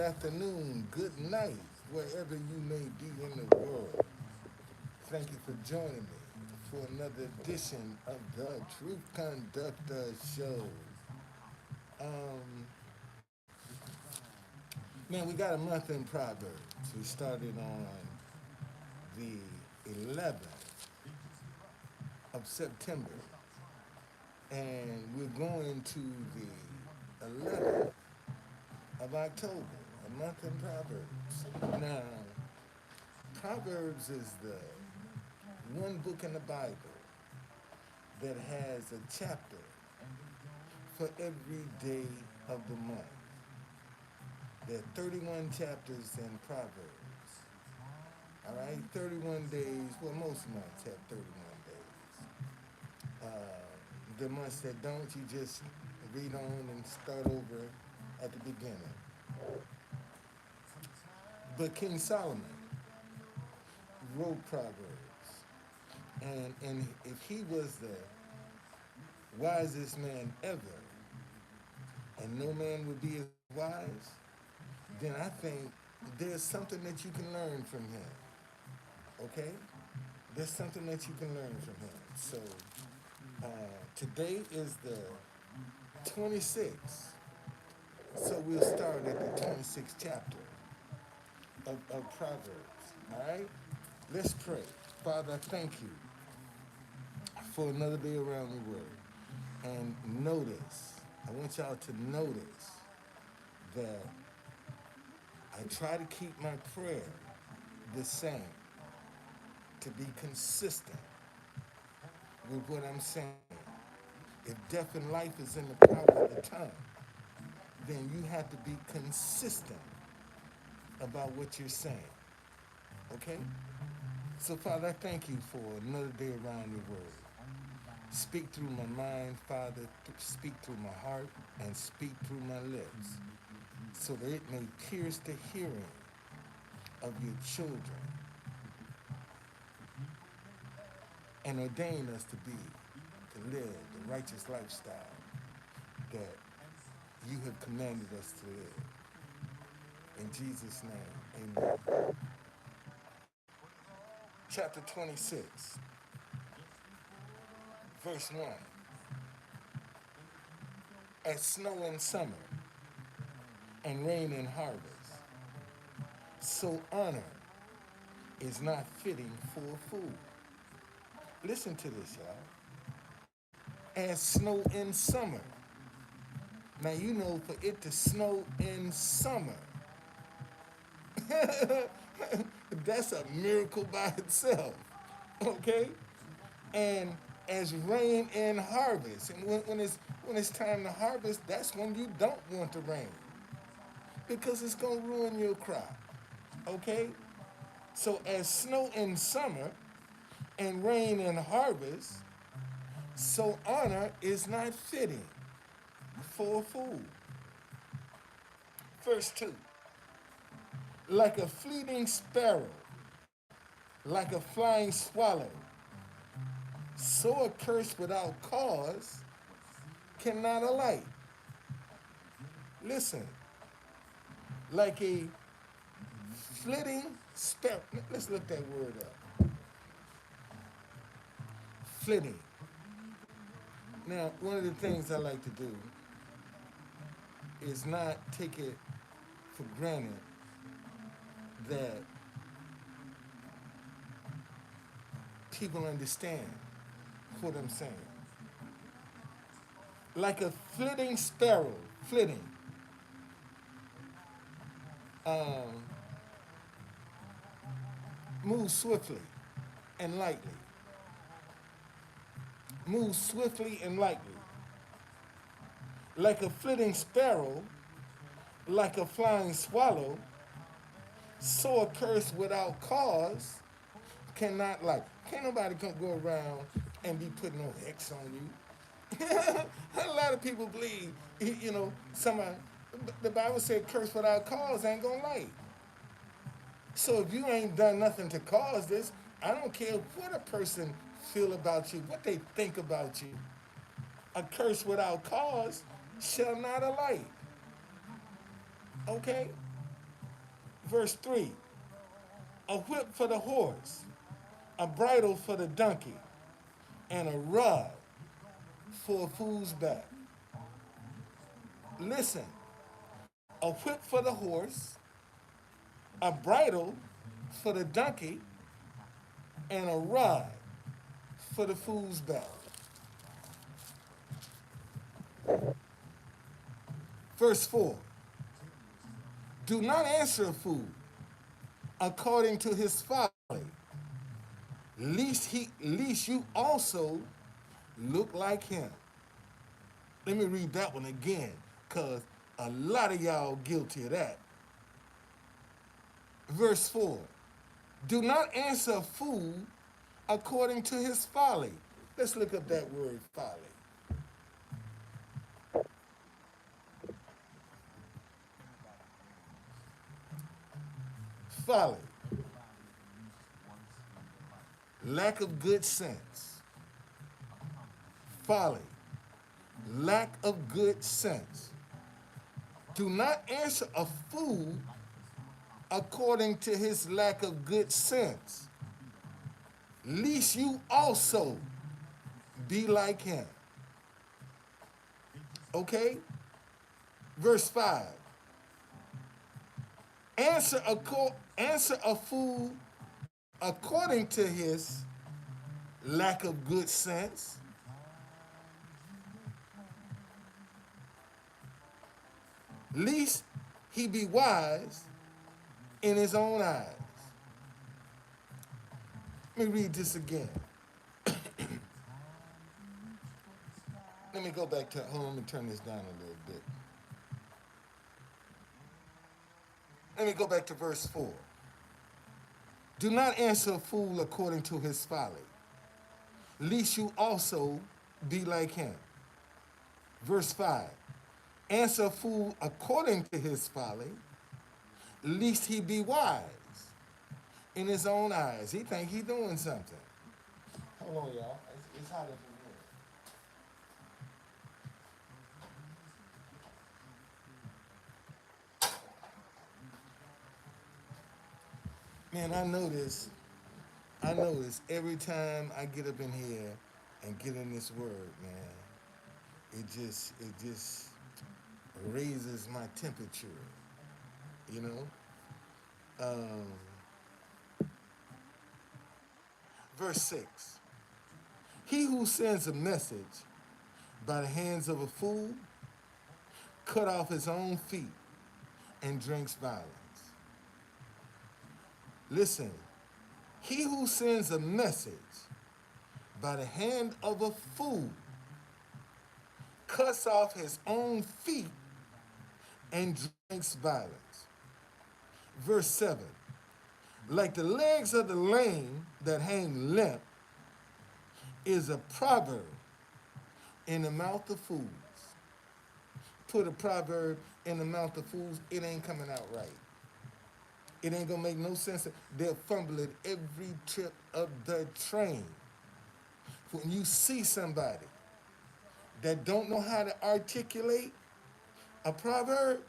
afternoon, good night, wherever you may be in the world. Thank you for joining me for another edition of the Truth Conductor Show. Um, Man, we got a month in Proverbs. We started on the 11th of September, and we're going to the 11th of October, a month in Proverbs. Now, Proverbs is the one book in the Bible that has a chapter for every day of the month. There are 31 chapters in Proverbs. All right, 31 days. Well, most months have 31 days. The months that don't, you just read on and start over at the beginning. But King Solomon wrote Proverbs, and if he was the wisest man ever, and no man would be as wise, then I think there's something that you can learn from him. Okay? There's something that you can learn from him. So today is the 26th. So we'll start at the 26th chapter of Proverbs. All right? Let's pray. Father, I thank you for another day around the world. And notice, I want y'all to notice that I try to keep my prayer the same, to be consistent with what I'm saying. If death and life is in the power of the tongue, then you have to be consistent about what you're saying. Okay? So, Father, I thank you for another day around your word. Speak through my mind, Father, speak through my heart, and speak through my lips, so that it may pierce the hearing of your children and ordain us to live the righteous lifestyle that you have commanded us to live. In Jesus' name, amen. Chapter 26, verse 1. As snow in summer and rain in harvest, so honor is not fitting for a fool. Listen to this, y'all. As snow in summer. Now, you know, for it to snow in summer, that's a miracle by itself, okay? And as rain in harvest, and when it's time to harvest, that's when you don't want the rain, because it's gonna ruin your crop, okay? So as snow in summer and rain in harvest, so honor is not fitting for a fool. Verse 2. Like a fleeting sparrow, like a flying swallow, so a curse without cause cannot alight. Listen, like a flitting sparrow. Let's look that word up. Flitting. Now, one of the things I like to do is not take it for granted that people understand what I'm saying. Like a flitting sparrow, flitting. Um, Move swiftly and lightly. Move swiftly and lightly. Like a flitting sparrow, like a flying swallow, so a curse without cause cannot like. Can't nobody come go around and be putting no X on you. A lot of people believe, somebody, the Bible said curse without cause ain't gonna like. So if you ain't done nothing to cause this, I don't care what a person feel about you, what they think about you. A curse without cause shall not alight. Okay? Verse 3, a whip for the horse, a bridle for the donkey, and a rod for a fool's back. Listen, a whip for the horse, a bridle for the donkey, and a rod for the fool's back. Verse 4, do not answer a fool according to his folly, lest you also look like him. Let me read that one again, because a lot of y'all guilty of that. Verse 4, do not answer a fool according to his folly. Let's look up that word folly. Folly, lack of good sense. Folly, lack of good sense. Do not answer a fool according to his lack of good sense, lest you also be like him. Okay? Verse 5. Answer a fool according to his lack of good sense, lest he be wise in his own eyes. Let me read this again. Let me go back to, hold on, let me turn this down a little bit. Let me go back to verse 4. Do not answer a fool according to his folly, lest you also be like him. Verse 5. Answer a fool according to his folly, lest he be wise in his own eyes. He think he doing something. Hold on, y'all. It's hot up in here. Man, I know this every time I get up in here and get in this word, man. It just raises my temperature, you know. Verse 6. He who sends a message by the hands of a fool cut off his own feet and drinks violence. Listen, he who sends a message by the hand of a fool cuts off his own feet and drinks violence. Verse 7. Like the legs of the lame that hang limp is a proverb in the mouth of fools. Put a proverb in the mouth of fools, it ain't coming out right. It ain't gonna make no sense. They'll fumble it every trip of the train. When you see somebody that don't know how to articulate a proverb,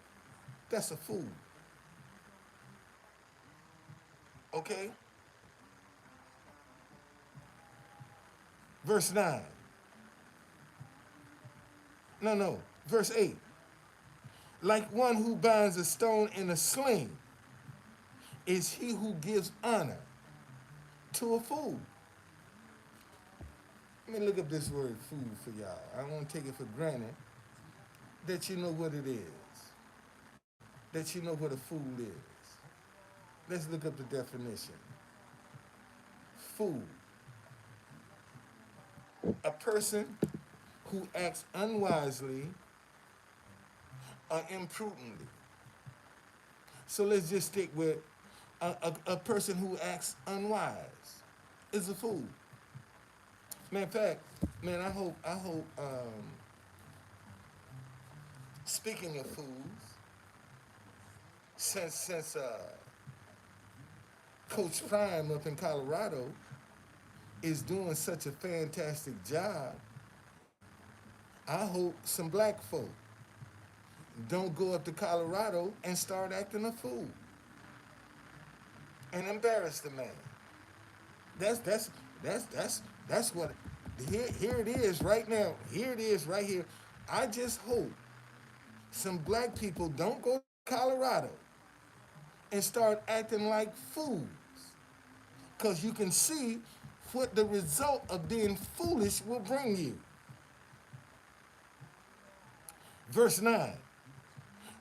that's a fool. Okay? Verse 9. No. Verse 8. Like one who binds a stone in a sling is he who gives honor to a fool. Let me look up this word fool for y'all. I don't want to take it for granted that you know what it is, that you know what a fool is. Let's look up the definition. Fool. A person who acts unwisely or imprudently. So let's just stick with a person who acts unwise is a fool. Matter of fact, man, I hope, speaking of fools, since Coach Prime up in Colorado is doing such a fantastic job, I hope some black folk don't go up to Colorado and start acting a fool. and embarrass the man. That's that's that's what here it is right now. Here it is right here. I just hope some black people don't go to Colorado and start acting like fools. Because you can see what the result of being foolish will bring you. Verse 9.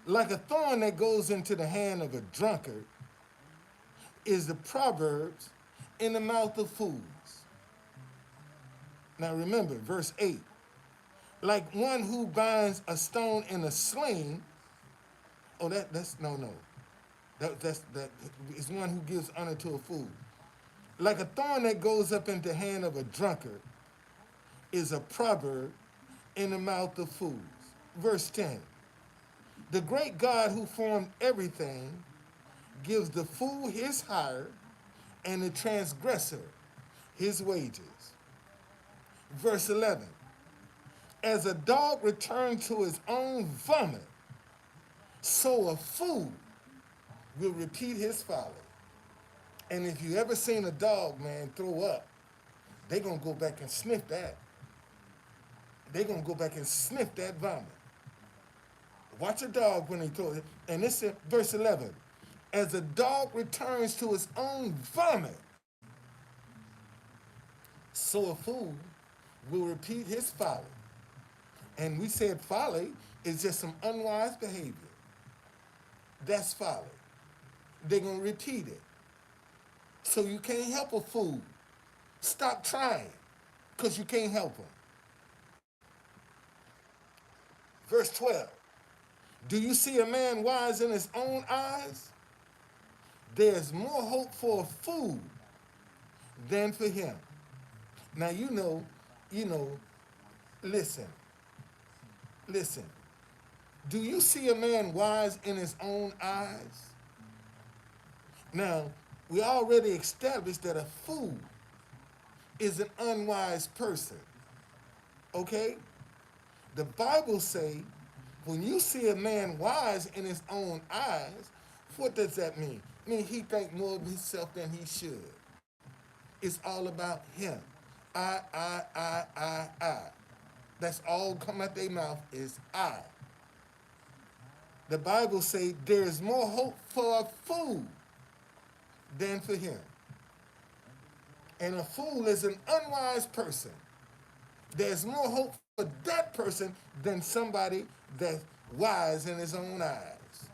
Like a thorn that goes into the hand of a drunkard is the Proverbs in the mouth of fools. Now remember, verse 8. Like one who binds a stone in a sling. Oh, that's no. That is one who gives honor to a fool. Like a thorn that goes up into the hand of a drunkard is a proverb in the mouth of fools. Verse 10. The great God who formed everything gives the fool his hire and the transgressor his wages. Verse 11. As a dog returns to his own vomit, so a fool will repeat his folly. And if you ever seen a dog, man, throw up, they gonna go back and sniff that. They gonna go back and sniff that vomit. Watch a dog when he throws it. And this is verse 11. As a dog returns to his own vomit, so a fool will repeat his folly. And we said folly is just some unwise behavior. That's folly. They're going to repeat it. So you can't help a fool. Stop trying, because you can't help them. Verse 12. Do you see a man wise in his own eyes? There's more hope for a fool than for him. Now listen. Do you see a man wise in his own eyes? Now, we already established that a fool is an unwise person. Okay? The Bible say, when you see a man wise in his own eyes, what does that mean? I mean, he think more of himself than he should. It's all about him. I. That's all come out their mouth is I. The Bible say there is more hope for a fool than for him. And a fool is an unwise person. There's more hope for that person than somebody that's wise in his own eyes.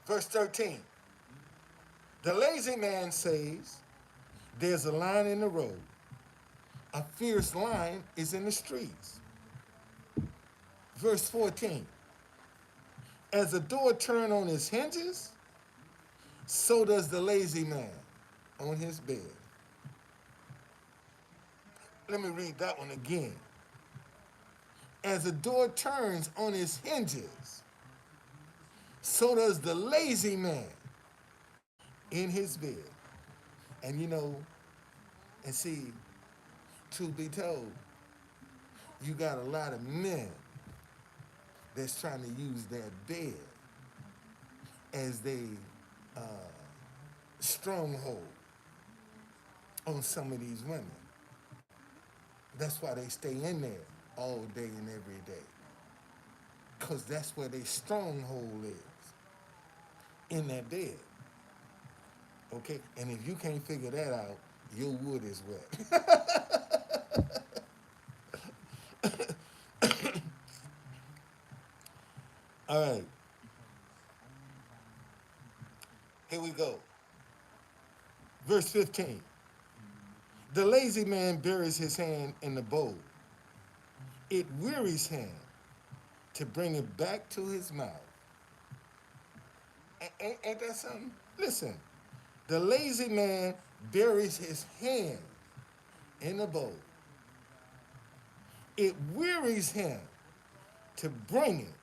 Verse 13. The lazy man says, there's a lion in the road. A fierce lion is in the streets. Verse 14. As a door turns on his hinges, so does the lazy man on his bed. Let me read that one again. As a door turns on his hinges, so does the lazy man in his bed. And and see, truth be told, you got a lot of men that's trying to use their bed as their stronghold on some of these women. That's why they stay in there all day and every day. Because that's where their stronghold is, in their bed. Okay? And if you can't figure that out, your wood is wet. All right. Here we go. Verse 15. The lazy man buries his hand in the bowl. It wearies him to bring it back to his mouth. Ain't that something? Listen. The lazy man buries his hand in the bowl. It wearies him to bring it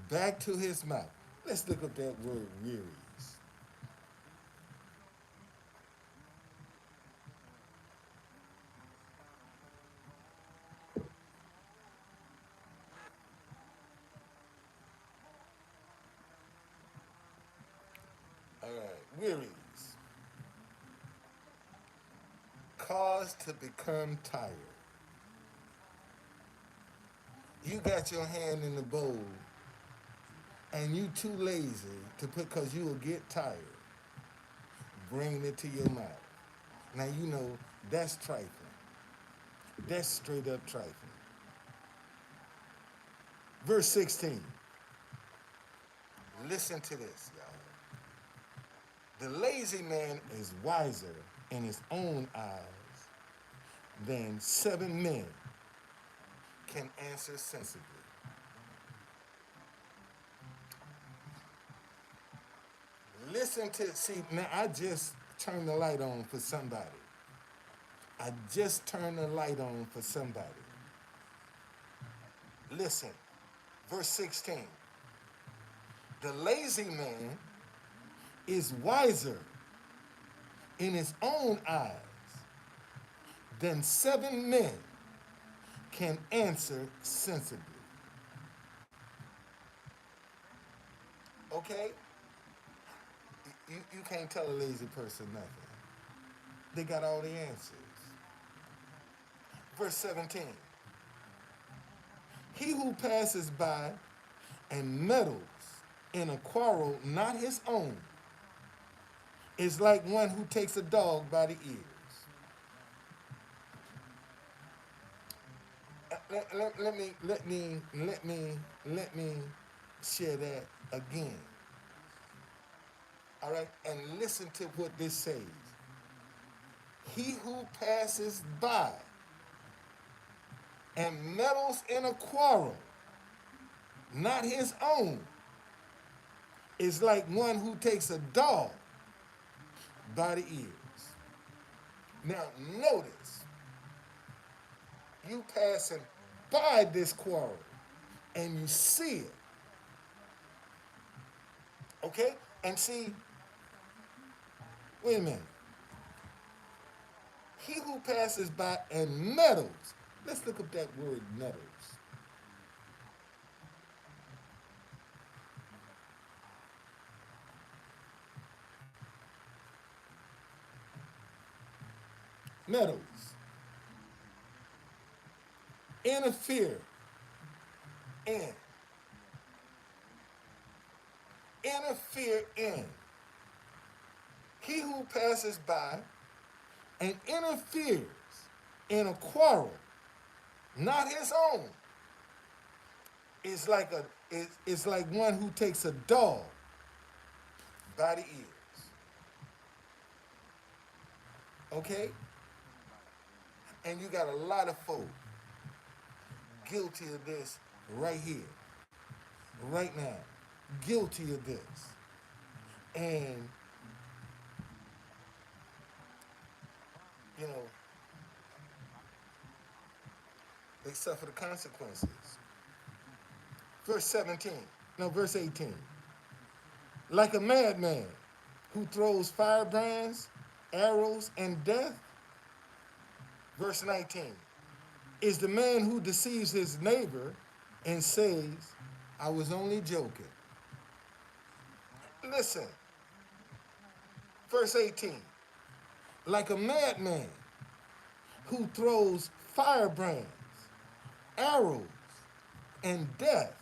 back to his mouth. Let's look up that word wearies. wearies, cause to become tired. You got your hand in the bowl and you too lazy to put, because you will get tired, bringing it to your mouth. Now you know that's trifling. That's straight up trifling. Verse 16. Listen to this, y'all. The lazy man is wiser in his own eyes than 7 men can answer sensibly. Listen to, see, now I just turned the light on for somebody. I just turned the light on for somebody. Listen, verse 16. The lazy man is wiser in his own eyes than 7 men can answer sensibly. Okay? You can't tell a lazy person nothing. They got all the answers. Verse 17. He who passes by and meddles in a quarrel not his own is like one who takes a dog by the ears. Let me share that again. All right, and listen to what this says. He who passes by and meddles in a quarrel not his own is like one who takes a dog by the ears. Now notice, you passing by this quarrel and you see it. Okay? And see, wait a minute. He who passes by and meddles. Let's look up that word meddles. Meddles. Interfere in. Interfere in. He who passes by and interferes in a quarrel, not his own, is like one who takes a dog by the ears. Okay? And you got a lot of folk guilty of this right here, right now. Guilty of this. And, you know, they suffer the consequences. Verse 17, no, verse 18. Like a madman who throws firebrands, arrows, and death. Verse 19. Is the man who deceives his neighbor and says, I was only joking. Listen, verse 18. Like a madman who throws firebrands, arrows, and death.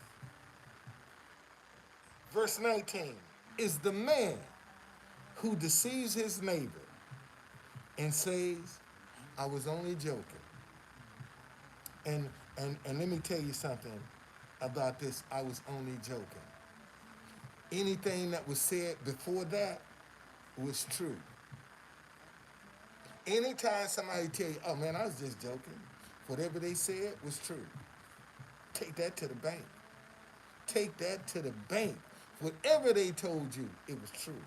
Verse 19 is the man who deceives his neighbor and says, I was only joking. And let me tell you something about this, I was only joking. Anything that was said before that was true. Anytime somebody tell you, oh man, I was just joking, whatever they said was true. Take that to the bank. Take that to the bank. Whatever they told you, it was true.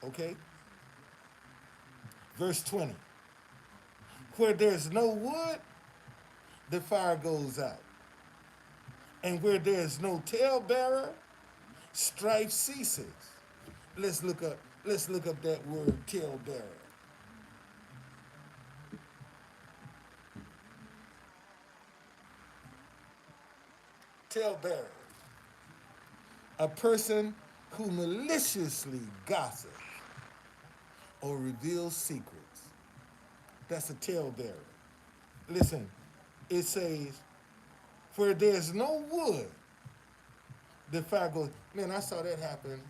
Okay? Verse 20. Where there's no wood, the fire goes out. And where there's no talebearer, strife ceases. Let's look up that word talebearer. Talebearer. A person who maliciously gossips or reveals secrets. That's a talebearer. Listen, it says, where there's no wood, the fire goes. Man, I saw that happen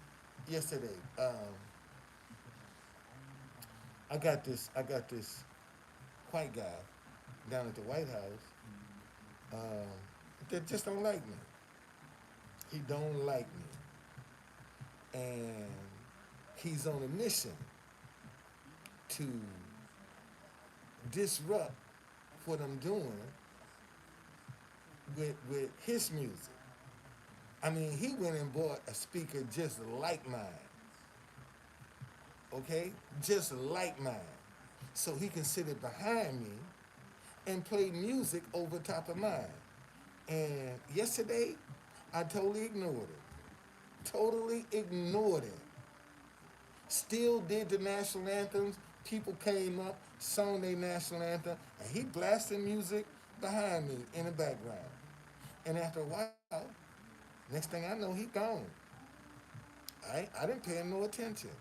yesterday. I got this white guy down at the White House that just don't like me. He don't like me, and he's on a mission to disrupt what I'm doing with his music. I mean, he went and bought a speaker just like mine, okay? Just like mine. So he can sit it behind me and play music over top of mine. And yesterday, I totally ignored it. Totally ignored it. Still did the national anthems. People came up, sung their national anthem, and he blasted music behind me in the background. And after a while, next thing I know, he gone. I didn't pay him no attention.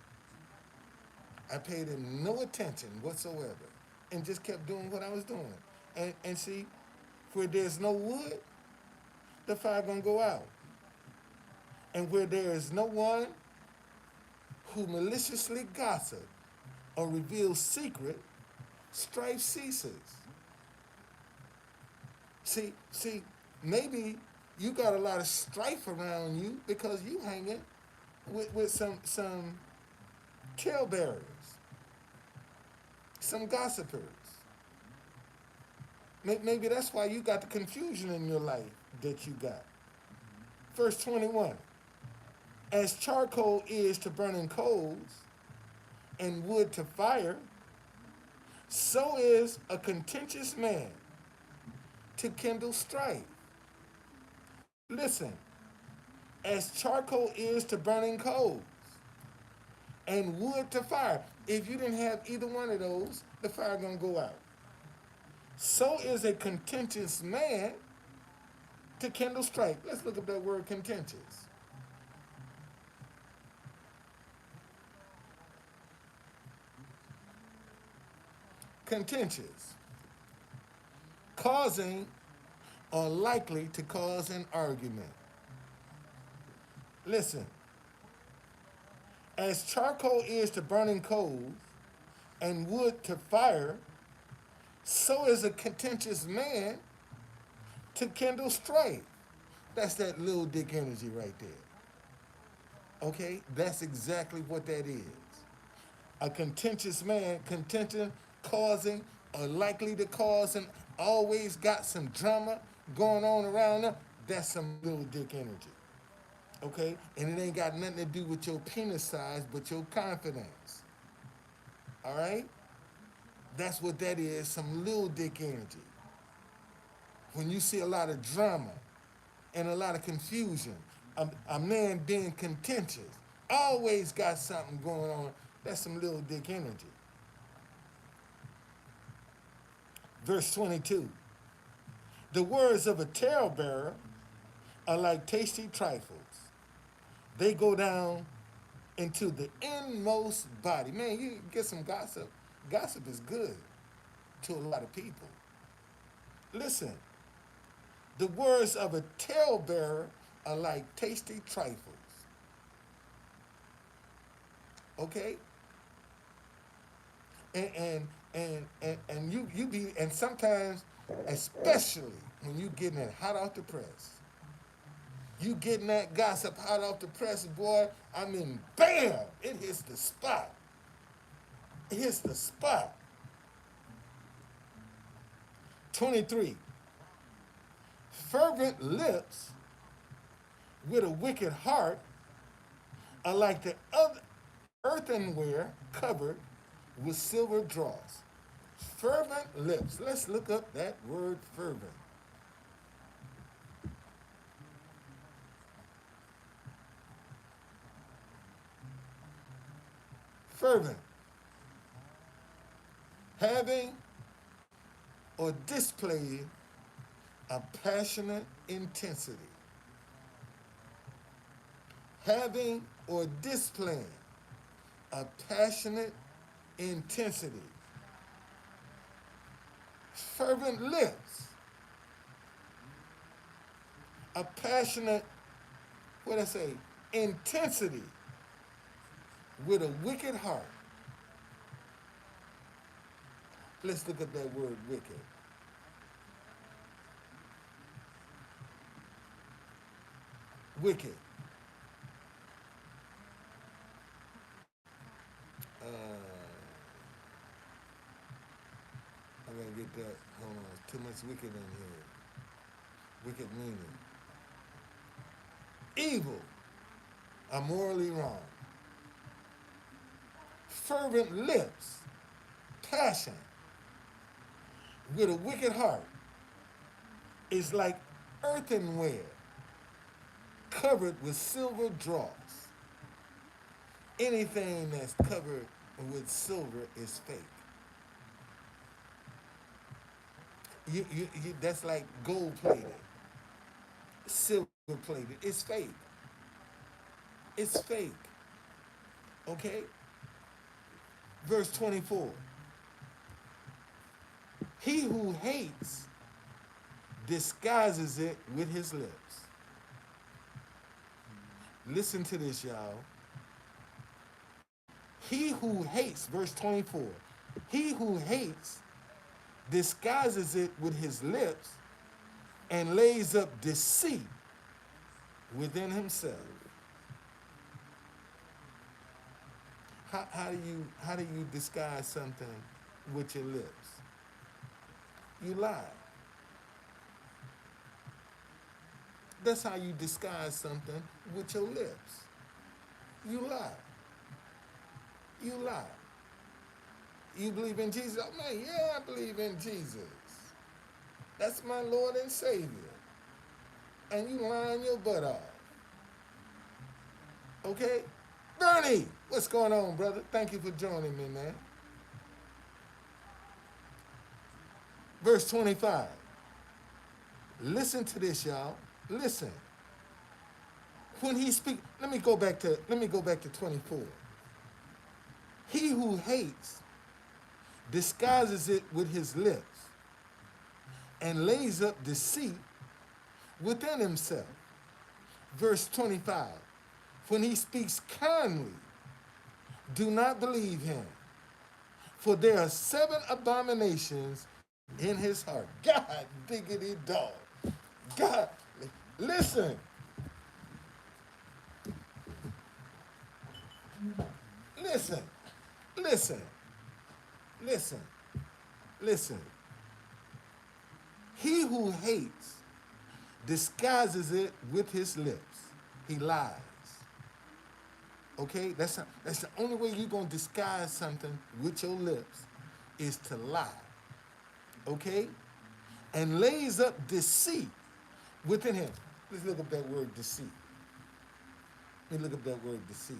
I paid him no attention whatsoever and just kept doing what I was doing. And see, where there's no wood, the fire gonna go out. And where there is no one who maliciously gossips or reveals secret, strife ceases. See, maybe you got a lot of strife around you because you hanging with some talebearers, some gossipers. Maybe that's why you got the confusion in your life that you got. Verse 21. As charcoal is to burning coals and wood to fire, so is a contentious man to kindle strife. Listen, as charcoal is to burning coals and wood to fire. If you didn't have either one of those, the fire gonna go out. So is a contentious man to kindle strife. Let's look up that word contentious. Contentious, causing or likely to cause an argument. Listen, as charcoal is to burning coals and wood to fire, so is a contentious man to kindle strife. That's that little dick energy right there. Okay? That's exactly what that is. A contentious man, contention, causing, or likely to cause, and always got some drama going on around them. That's some little dick energy. Okay? And it ain't got nothing to do with your penis size, but your confidence. All right? That's what that is, some little dick energy. When you see a lot of drama and a lot of confusion, a man being contentious, always got something going on, that's some little dick energy. Verse 22. The words of a talebearer are like tasty trifles. They go down into the inmost body. Man, you get some gossip. Gossip is good to a lot of people. Listen, the words of a talebearer are like tasty trifles. Okay? And you be, and sometimes, especially when you getting it hot off the press, you getting that gossip hot off the press, boy, I mean, bam, it hits the spot. It hits the spot. 23. Fervent lips with a wicked heart are like the other earthenware covered with silver dross. Fervent lips. Let's look up that word fervent. Fervent. Having or displaying a passionate intensity. having or displaying a passionate intensity, fervent lips, a passionate, what I say, intensity with a wicked heart. Let's look at that word wicked. Wicked. I gotta get that. Hold on. Too much wicked in here. Wicked meaning. Evil. Morally wrong. Fervent lips. Passion. With a wicked heart. Is like earthenware covered with silver dross. Anything that's covered with silver is fake. That's like gold plated, silver plated. It's fake. It's fake. Okay? Verse 24. He who hates disguises it with his lips. Listen to this, y'all. He who hates, verse 24, he who hates disguises it with his lips and lays up deceit within himself. How do you disguise something with your lips? You lie. That's how you disguise something with your lips. You lie. You lie. You believe in Jesus? Oh man, yeah, I believe in Jesus. That's my Lord and Savior. And you lying your butt off. Okay? Bernie, what's going on, brother? Thank you for joining me, man. Verse 25. Listen to this, y'all. Listen. When he speaks, let me go back to 24. He who hates disguises it with his lips and lays up deceit within himself. Verse 25. When he speaks kindly, do not believe him, for there are 7 abominations in his heart. God diggity dog. God, listen. Listen. Listen. Listen. Listen. He who hates disguises it with his lips. He lies. Okay? That's the only way you're going to disguise something with your lips is to lie. Okay? And lays up deceit within him. Let's look up that word deceit. Let me look up that word deceit.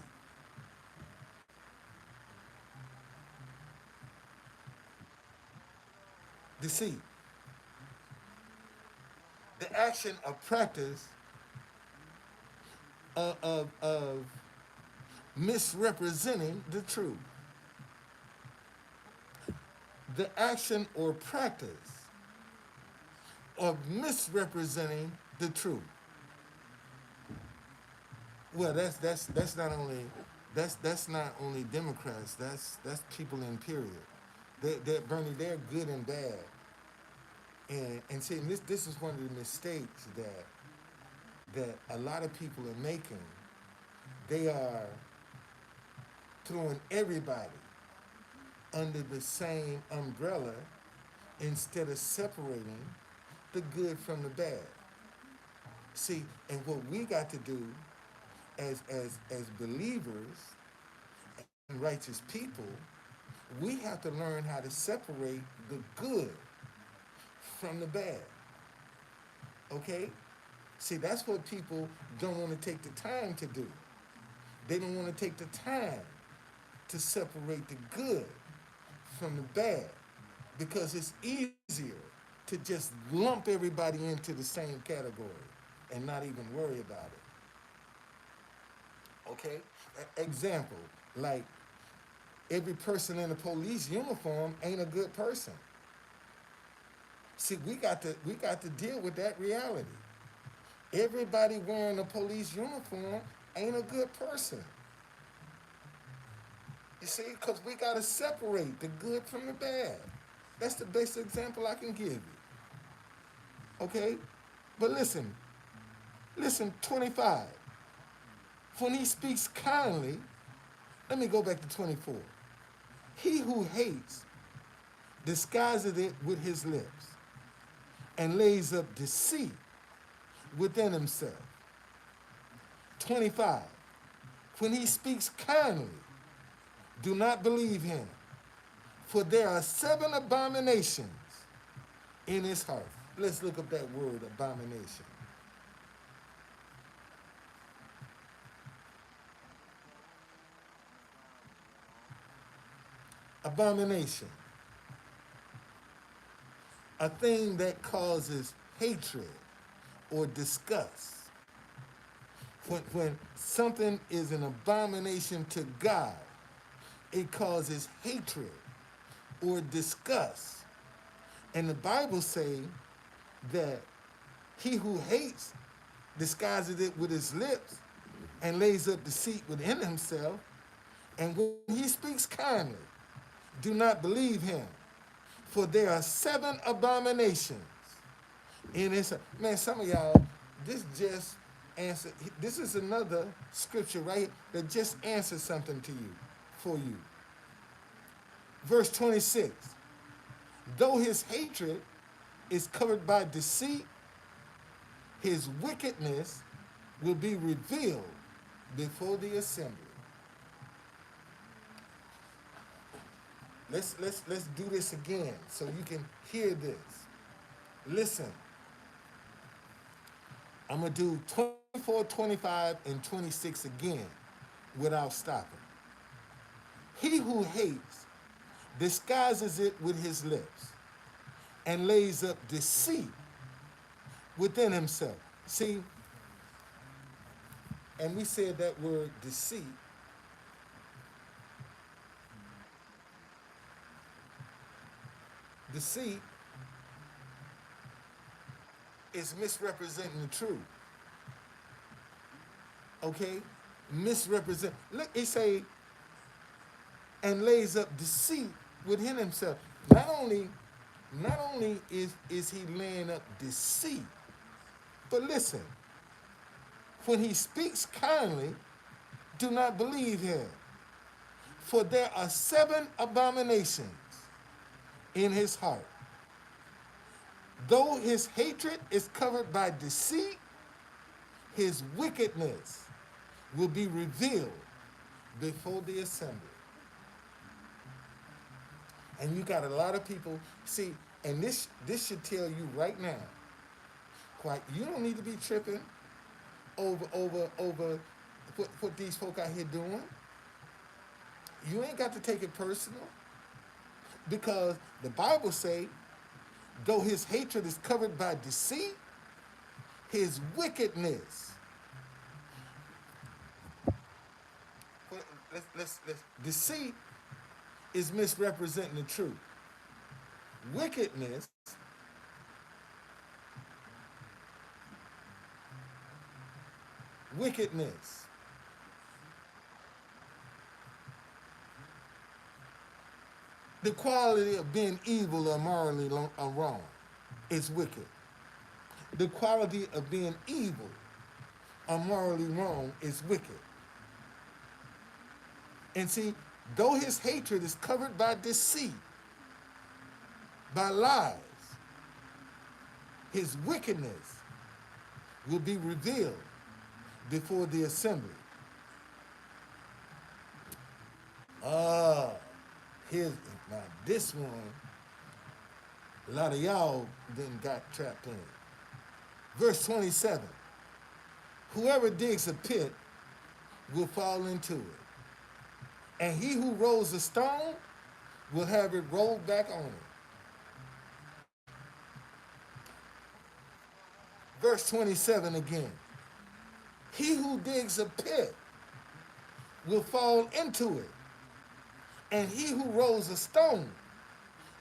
Deceit. The action or practice of misrepresenting the truth. The action or practice of misrepresenting the truth. Well, that's not only Democrats. That's people in period. Bernie, they're good and bad. And see, this is one of the mistakes that a lot of people are making. They are throwing everybody under the same umbrella instead of separating the good from the bad. See, and what we got to do as believers and righteous people, we have to learn how to separate the good from the bad. Okay? See, that's what people don't want to take the time to do. They don't want to take the time to separate the good from the bad because it's easier to just lump everybody into the same category and not even worry about it. Okay? Example, like every person in a police uniform ain't a good person. See, we got to deal with that reality. Everybody wearing a police uniform ain't a good person. You see, because we got to separate the good from the bad. That's the best example I can give you. Okay? But listen, 25. When he speaks kindly, let me go back to 24. He who hates disguises it with his lips and lays up deceit within himself. 25. When he speaks kindly, do not believe him, for there are 7 abominations in his heart. Let's look up that word, abomination. Abomination, a thing that causes hatred or disgust. When something is an abomination to God, it causes hatred or disgust. And the Bible says that he who hates disguises it with his lips and lays up deceit within himself. And when he speaks kindly, do not believe him, for there are 7 abominations in his. Man, some of y'all, this just answer. This is another scripture right here that just answers something to you, for you. Verse 26. Though his hatred is covered by deceit, his wickedness will be revealed before the assembly. Let's do this again so you can hear this. Listen, I'm gonna do 24, 25, and 26 again without stopping. He who hates disguises it with his lips and lays up deceit within himself. See, and we said that word deceit. Deceit is misrepresenting the truth. Okay? Misrepresent. Look, it say, and lays up deceit within himself. Not only is he laying up deceit, but listen, when he speaks kindly, do not believe him. For there are 7 abominations in his heart. Though his hatred is covered by deceit, his wickedness will be revealed before the assembly. And you got a lot of people, see, and this should tell you right now, quite, you don't need to be tripping over what these folk out here doing. You ain't got to take it personal, because the Bible say, though his hatred is covered by deceit, his wickedness. Let's deceit is misrepresenting the truth. Wickedness wickedness the quality of being evil or morally wrong is wicked. The quality of being evil or morally wrong is wicked. And see, though his hatred is covered by deceit, by lies, his wickedness will be revealed before the assembly. Ah, here's now this one. A lot of y'all then got trapped in. Verse 27. Whoever digs a pit will fall into it, and he who rolls a stone will have it rolled back on him. Verse 27 again. He who digs a pit will fall into it, and he who rolls a stone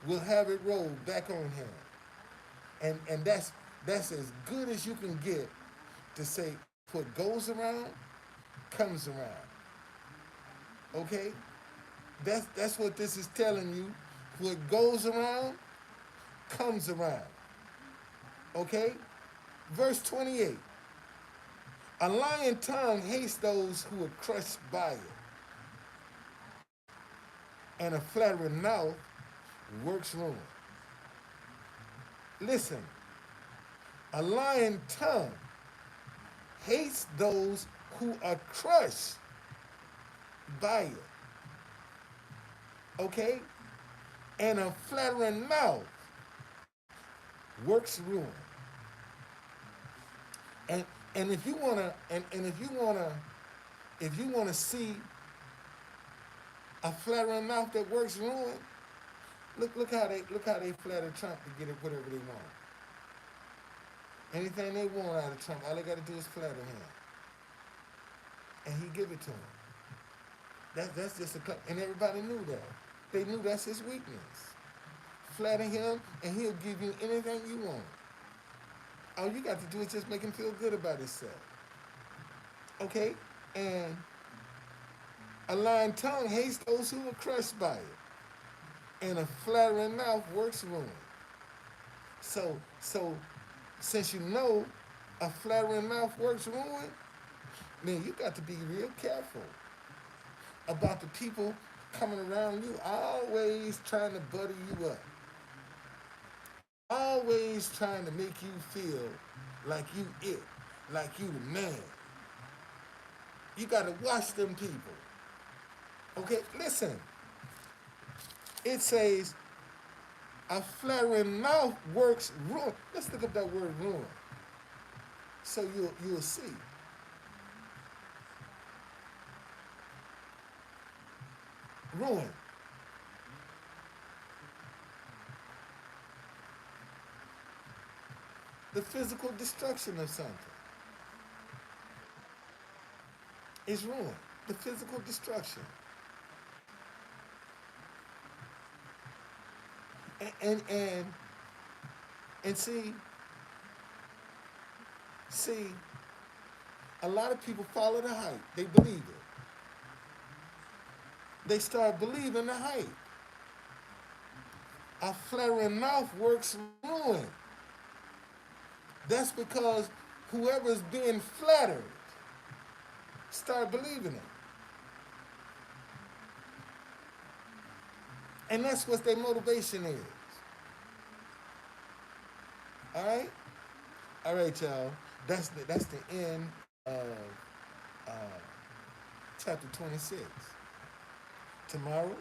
will have it rolled back on him. And that's as good as you can get to say what goes around comes around. Okay? That's what this is telling you. What goes around comes around. Okay? Verse 28. A lying tongue hates those who are crushed by it, and a flattering mouth works ruin. Listen, a lying tongue hates those who are crushed by it. Okay? And a flattering mouth works ruin. And and if you wanna and if you wanna see a flattering mouth that works ruin, look how they flatter Trump to get it whatever they want. Anything they want out of Trump, all they gotta do is flatter him. And he give it to them. That's just and everybody knew that. They knew that's his weakness. Flatter him, and he'll give you anything you want. All you got to do is just make him feel good about himself. Okay? And a lying tongue hates those who are crushed by it, and a flattering mouth works ruin. So since you know a flattering mouth works ruin, man, you got to be real careful about the people coming around you, always trying to butter you up, always trying to make you feel like you it, like you the man. You got to watch them people. Okay, listen. It says a flattering mouth works ruin. Let's look up that word ruin, so you'll see. Ruin. The physical destruction of something is ruin. The physical destruction. And and and, and see, a lot of people follow the hype. They believe it. They start believing the hype. A flattering mouth works ruin. That's because whoever's being flattered start believing it. And that's what their motivation is. All right? All right, y'all. That's the end of uh, chapter 26. Tomorrow,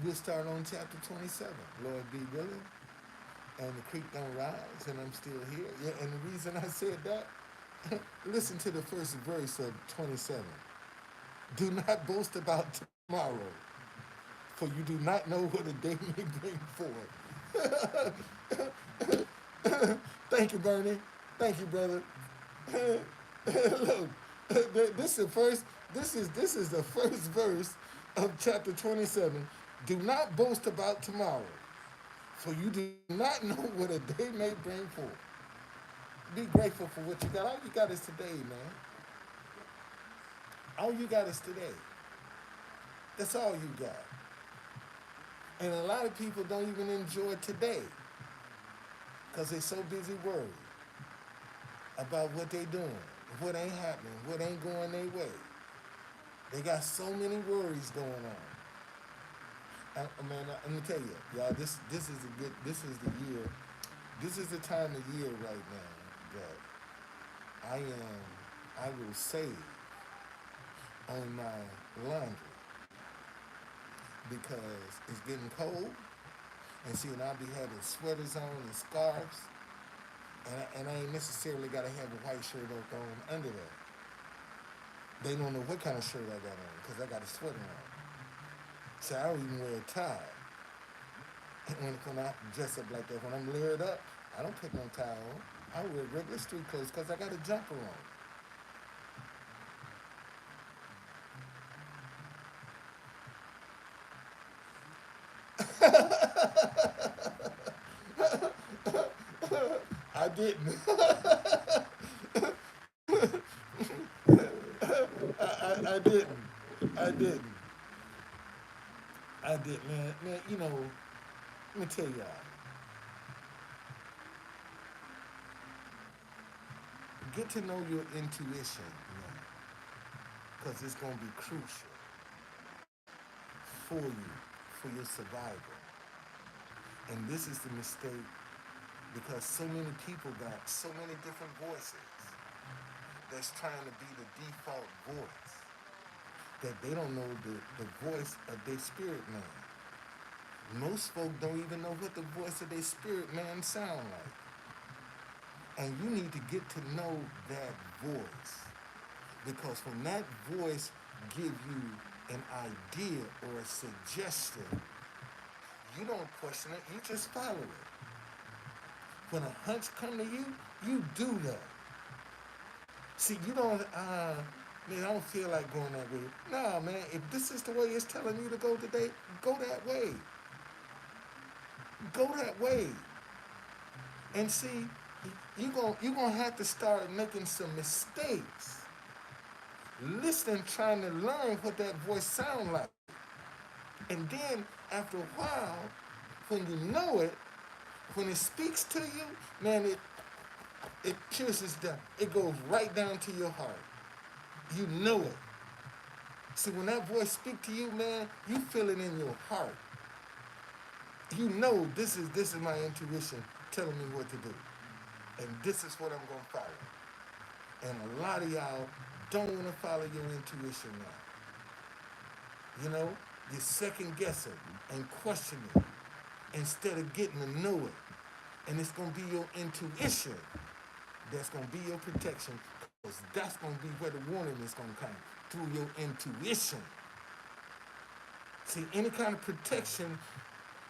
we'll start on chapter 27. Lord be willing. And the creek don't rise, and I'm still here. Yeah, and the reason I said that, listen to the first verse of 27. Do not boast about tomorrow, for you do not know what a day may bring forth. Thank you, Bernie. Thank you, brother. Look, this is the first. This is the first verse of chapter 27. Do not boast about tomorrow, for you do not know what a day may bring forth. Be grateful for what you got. All you got is today, man. All you got is today. That's all you got. And a lot of people don't even enjoy today because they're so busy worried about what they're doing, what ain't happening, what ain't going their way. They got so many worries going on. Man, let me tell you, y'all, this is a good, this is the year, this is the time of year right now that I will save on my laundry because it's getting cold, and see, and I'll be having sweaters on and scarves, and I ain't necessarily got to have a white shirt on under that. They don't know what kind of shirt I got on because I got a sweater on. So I don't even wear a tie. And when I dress up like that, when I'm layered up, I don't put no tie on. I wear regular street clothes because I got a jumper on. I didn't. I didn't. I didn't. I did, man. Man, let me tell y'all. Get to know your intuition, man, because it's gonna be crucial for you, for your survival. And this is the mistake because so many people got so many different voices that's trying to be the default voice that they don't know the voice of their spirit man. Most folk don't even know what the voice of their spirit man sound like. And you need to get to know that voice. Because when that voice give you an idea or a suggestion, you don't question it, you just follow it. When a hunch come to you, you do that. See, you don't, man, I don't feel like going that way. Nah, man, if this is the way it's telling you to go today, go that way. Go that way. And see, you're gonna have to start making some mistakes. Listening, trying to learn what that voice sound like. And then after a while, when you know it, when it speaks to you, man, it pierces down. It goes right down to your heart. You know it. See, when that voice speak to you, man, you feel it in your heart. You know this is my intuition telling me what to do. And this is what I'm gonna follow. And a lot of y'all don't want to follow your intuition now. You know, you're second guessing and questioning instead of getting to know it. And it's gonna be your intuition that's gonna be your protection, because that's gonna be where the warning is gonna come, through your intuition. See, any kind of protection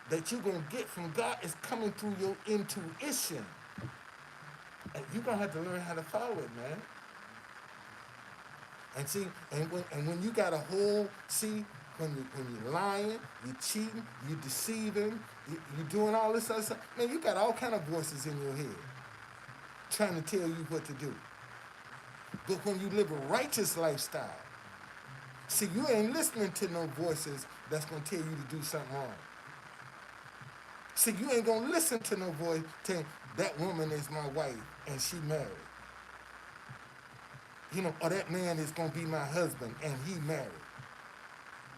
that you're gonna get from God is coming through your intuition. And you're gonna have to learn how to follow it, man. And see, and when you got a whole, see, when you're lying, you're cheating, you're deceiving, you're doing all this other stuff, man, you got all kind of voices in your head trying to tell you what to do. But when you live a righteous lifestyle, see, you ain't listening to no voices that's gonna tell you to do something wrong. See, you ain't gonna listen to no voice saying that woman is my wife and she married. Or that man is gonna be my husband and he married.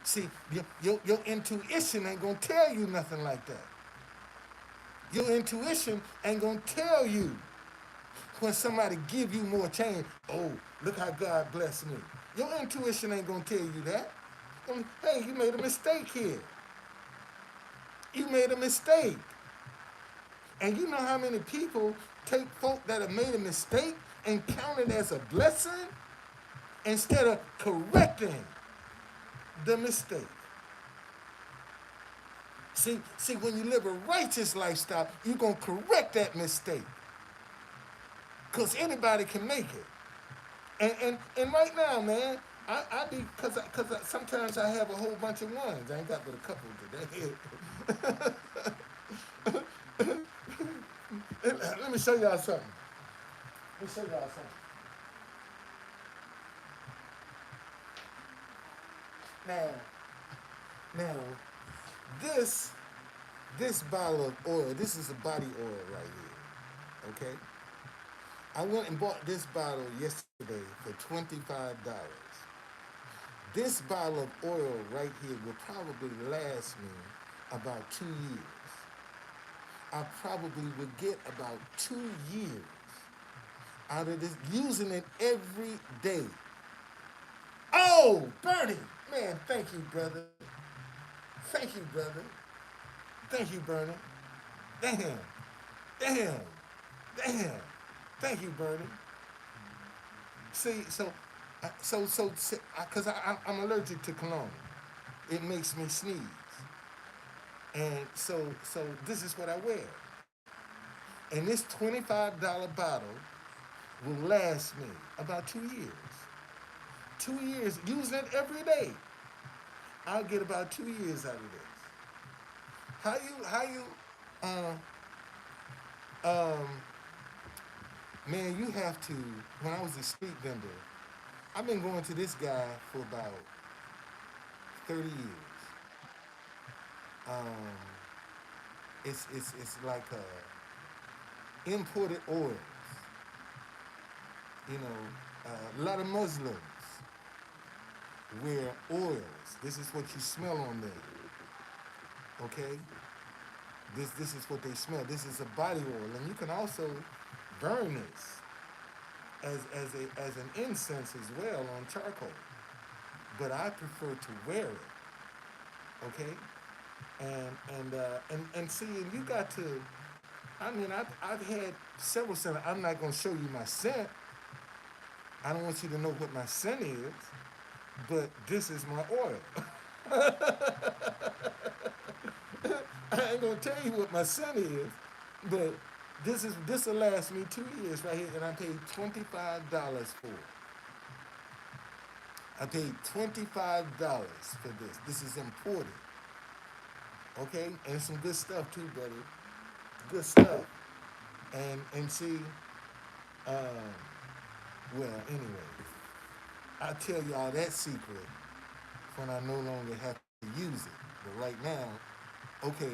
See, your intuition ain't gonna tell you nothing like that. Your intuition ain't gonna tell you when somebody give you more change. Oh, look how God blessed me. Your intuition ain't gonna tell you that. Hey, you made a mistake here. You made a mistake. And you know how many people take folk that have made a mistake and count it as a blessing instead of correcting the mistake. See, when you live a righteous lifestyle, you're going to correct that mistake. Because anybody can make it. And right now, man, I be, because sometimes I have a whole bunch of ones. I ain't got but a couple today. Let me show y'all something. Let me show y'all something. Now, this bottle of oil, this is a body oil right here, okay? I went and bought this bottle yesterday for $25. This bottle of oil right here will probably last me about 2 years. I probably would get about 2 years out of this, using it every day. Oh, Bernie! Man, thank you, brother. Thank you, brother. Thank you, Bernie. Damn. Damn. Damn. Thank you, Bernie. See, because I'm allergic to cologne. It makes me sneeze. And so this is what I wear. And this $25 bottle will last me about 2 years. 2 years, using it every day. I'll get about 2 years out of this. How you uh um man, you have to. When I was a street vendor, I've been going to this guy for about 30 years. Um, it's like imported oils. You know, a lot of Muslims wear oils. This is what you smell on them. Okay, this is what they smell. This is a body oil, and you can also burn this as an incense as well on charcoal. But I prefer to wear it. Okay, and see, and you got to. I mean, I've had several scents. I'm not gonna show you my scent. I don't want you to know what my scent is, but this is my oil. I ain't gonna tell you what my scent is, but this will last me 2 years right here, and I paid $25 for it. I paid $25 for this. This is imported, okay, and some good stuff too, buddy. Good stuff. And see, uh, well, anyway, I'll tell y'all that secret when I no longer have to use it. But right now, okay,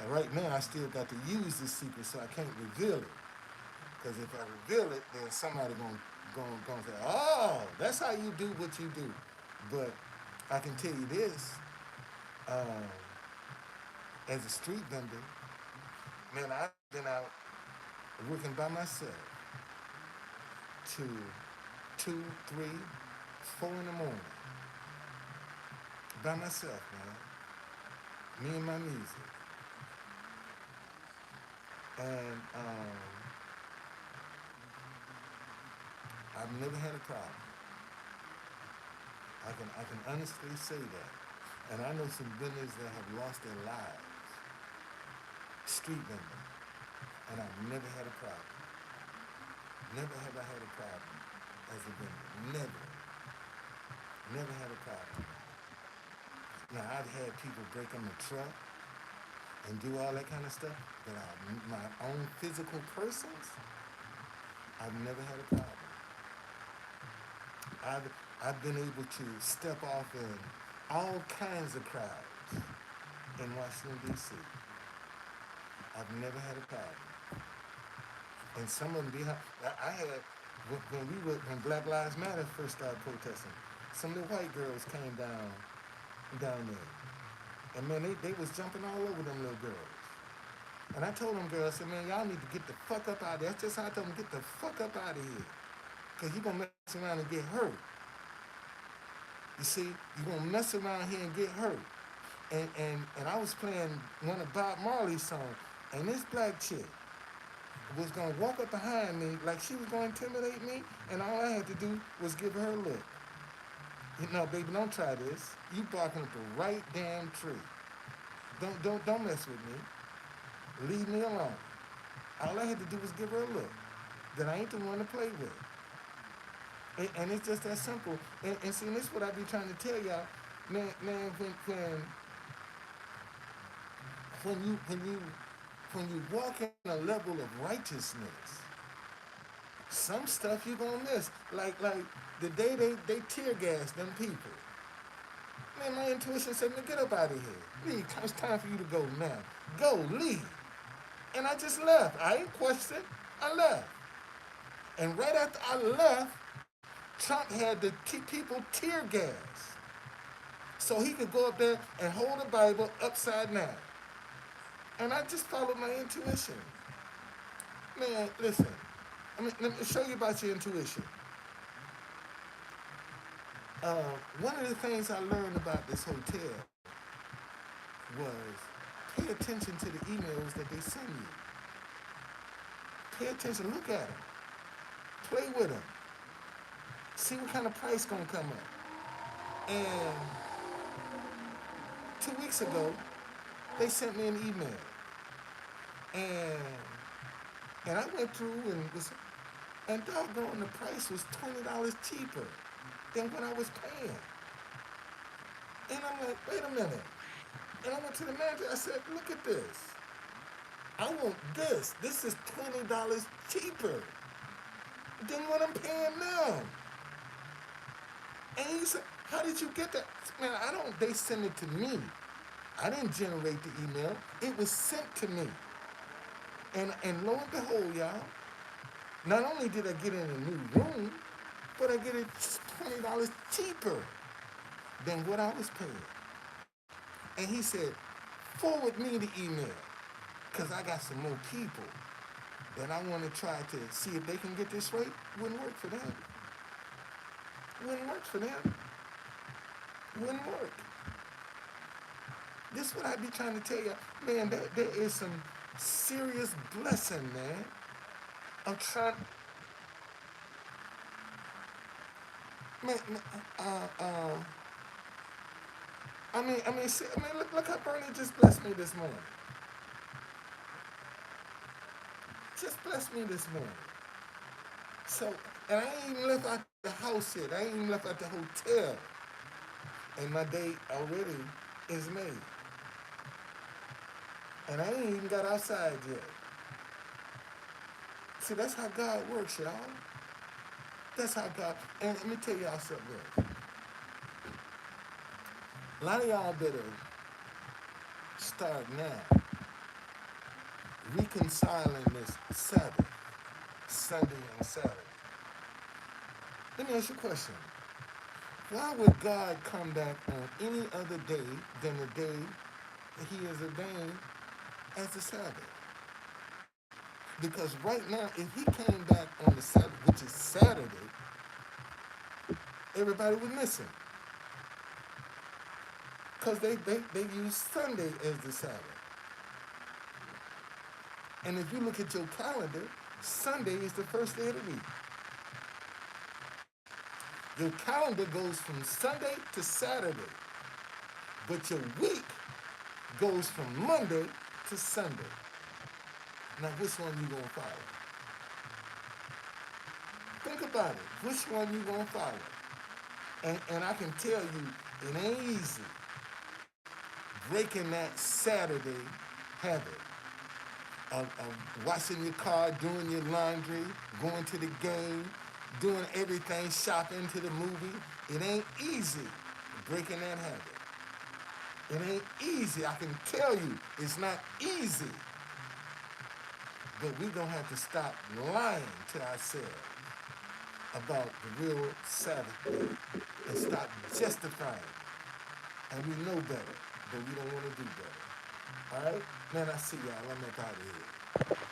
right now I still got to use this secret, so I can't reveal it. Because if I reveal it, then somebody gonna say, "Oh, that's how you do what you do." But I can tell you this: um, as a street vendor, man, I've been out working by myself to 2, 3, 4 in the morning by myself, man. Me and my music, and I've never had a problem. I can honestly say that, and I know some vendors that have lost their lives, street vendors, and I've never had a problem. Never have I had a problem as a vendor. Never, never had a problem. Now I've had people break in the truck and do all that kind of stuff, but my own physical persons, I've never had a problem. I've I've been able to step off in all kinds of crowds in Washington D.C. I've never had a problem, and some of them behind. I had when Black Lives Matter first started protesting, some little white girls came down there, and man, they was jumping all over them little girls. And I told them girls, I said, man, y'all need to get the fuck up out of there. That's just how I told them, get the fuck up out of here. Because you're going to mess around and get hurt. You see, you're going to mess around here and get hurt. And I was playing one of Bob Marley's songs, and this black chick was going to walk up behind me like she was going to intimidate me, and all I had to do was give her a look. You know, baby, don't try this. You barking up the right damn tree. Don't mess with me. Leave me alone. All I had to do was give her a look. That I ain't the one to play with. And it's just that simple. And see, this is what I be trying to tell y'all. Man, when you walk in a level of righteousness, some stuff you're gonna miss. Like the day they tear gas them people. Man, my intuition said, man, get up out of here. Leave. It's time for you to go now. Go, leave. And I just left. I ain't questioned. I left. And right after I left, Trump had the people tear gas so he could go up there and hold the Bible upside down. And I just followed my intuition. Man, listen. Let me show you about your intuition. One of the things I learned about this hotel was pay attention to the emails that they send you. Pay attention. Look at them. Play with them. See what kind of price gonna come up. And 2 weeks ago, they sent me an email, and I went through and doggone, the price was $20 cheaper than what I was paying. And I'm like, wait a minute. And I went to the manager. I said, look at this. I want this. This is $20 cheaper than what I'm paying now. And he said, how did you get that? Man, I don't, they sent it to me. I didn't generate the email. It was sent to me. And lo and behold, y'all, not only did I get in a new room, but I get it $20 cheaper than what I was paying. And he said, forward me the email, because I got some more people that I want to try to see if they can get this right. Wouldn't work for them. Wouldn't work for them. Wouldn't work. This is what I be trying to tell you. Man, there is some serious blessing, man. I'm trying, man, see, look how Bernie just blessed me this morning. Just blessed me this morning. So, and I ain't even left out the house yet. I ain't even left out the hotel. And my date already is made. And I ain't even got outside yet. See, that's how God works, y'all. That's how God, and let me tell y'all something else. A lot of y'all better start now reconciling this Sabbath, Sunday and Saturday. Let me ask you a question. Why would God come back on any other day than the day that he has ordained as the Sabbath? Because right now, if he came back on the Sabbath, which is Saturday, everybody would miss him. Because they use Sunday as the Sabbath. And if you look at your calendar, Sunday is the first day of the week. Your calendar goes from Sunday to Saturday, but your week goes from Monday to Sunday. Now, which one you gonna follow? Think about it. Which one you gonna follow? And I can tell you, it ain't easy breaking that Saturday habit of washing your car, doing your laundry, going to the game, doing everything, shopping to the movie. It ain't easy breaking that habit. It ain't easy. I can tell you, it's not easy. But we don't have to stop lying to ourselves about the real Sabbath day and stop justifying. And we know better, but we don't want to do better. All right? Man, I see y'all. I'm up out of here.